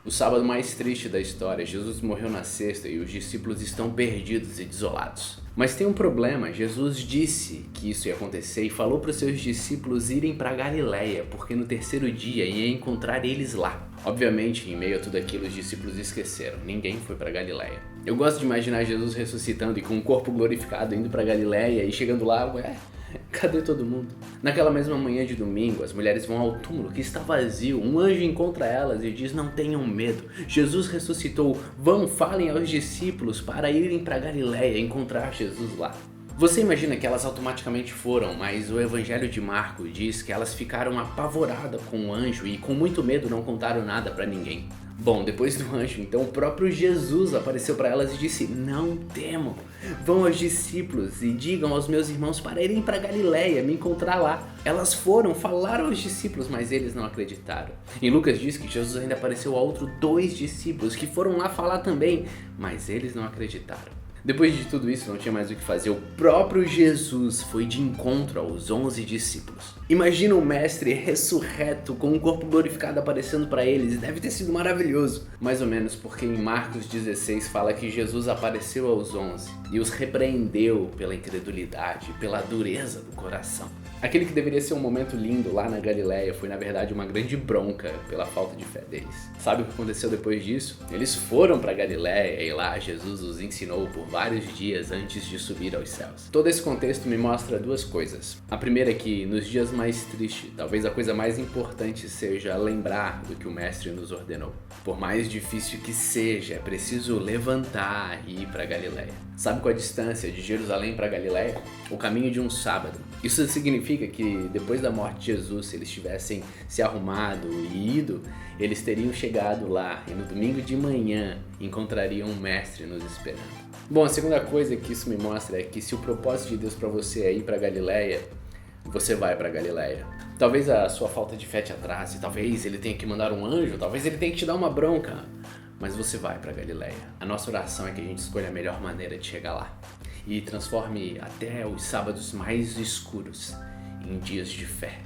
O sábado mais triste da história, Jesus morreu na sexta e os discípulos estão perdidos e desolados. Mas tem um problema, Jesus disse que isso ia acontecer e falou para os seus discípulos irem para Galileia, porque no terceiro dia ia encontrar eles lá. Obviamente, em meio a tudo aquilo, os discípulos esqueceram, ninguém foi para Galileia. Eu gosto de imaginar Jesus ressuscitando e com o corpo glorificado indo para Galileia e chegando lá, cadê todo mundo? Naquela mesma manhã de domingo, as mulheres vão ao túmulo que está vazio. Um anjo encontra elas e diz: não tenham medo, Jesus ressuscitou. Vão, falem aos discípulos para irem para Galileia encontrar Jesus lá. Você imagina que elas automaticamente foram, mas o Evangelho de Marcos diz que elas ficaram apavoradas com o anjo e com muito medo não contaram nada para ninguém. Bom, depois do anjo, então, o próprio Jesus apareceu para elas e disse: não temam, vão aos discípulos e digam aos meus irmãos para irem para Galileia, me encontrar lá. Elas foram, falaram aos discípulos, mas eles não acreditaram. Em Lucas diz que Jesus ainda apareceu a outros 2 discípulos que foram lá falar também, mas eles não acreditaram. Depois de tudo isso, não tinha mais o que fazer. O próprio Jesus foi de encontro aos 11 discípulos. Imagina o mestre ressurreto com um corpo glorificado aparecendo para eles. Deve ter sido maravilhoso. Mais ou menos porque em Marcos 16 fala que Jesus apareceu aos 11 e os repreendeu pela incredulidade, pela dureza do coração. Aquele que deveria ser um momento lindo lá na Galileia foi na verdade uma grande bronca pela falta de fé deles. Sabe o que aconteceu depois disso? Eles foram para Galileia e lá Jesus os ensinou por vários dias antes de subir aos céus. Todo esse contexto me mostra 2 coisas. A primeira é que nos dias mais tristes, talvez a coisa mais importante seja lembrar do que o mestre nos ordenou. Por mais difícil que seja, é preciso levantar e ir para Galileia. Sabe qual a distância de Jerusalém para Galileia? O caminho de um sábado. Isso significa que depois da morte de Jesus, se eles tivessem se arrumado e ido, eles teriam chegado lá e no domingo de manhã encontrariam um mestre nos esperando. Bom, a segunda coisa que isso me mostra é que se o propósito de Deus para você é ir para Galileia, você vai para Galileia. Talvez a sua falta de fé te atrase, talvez ele tenha que mandar um anjo, talvez ele tenha que te dar uma bronca, mas você vai para Galileia. A nossa oração é que a gente escolha a melhor maneira de chegar lá e transforme até os sábados mais escuros em dias de fé.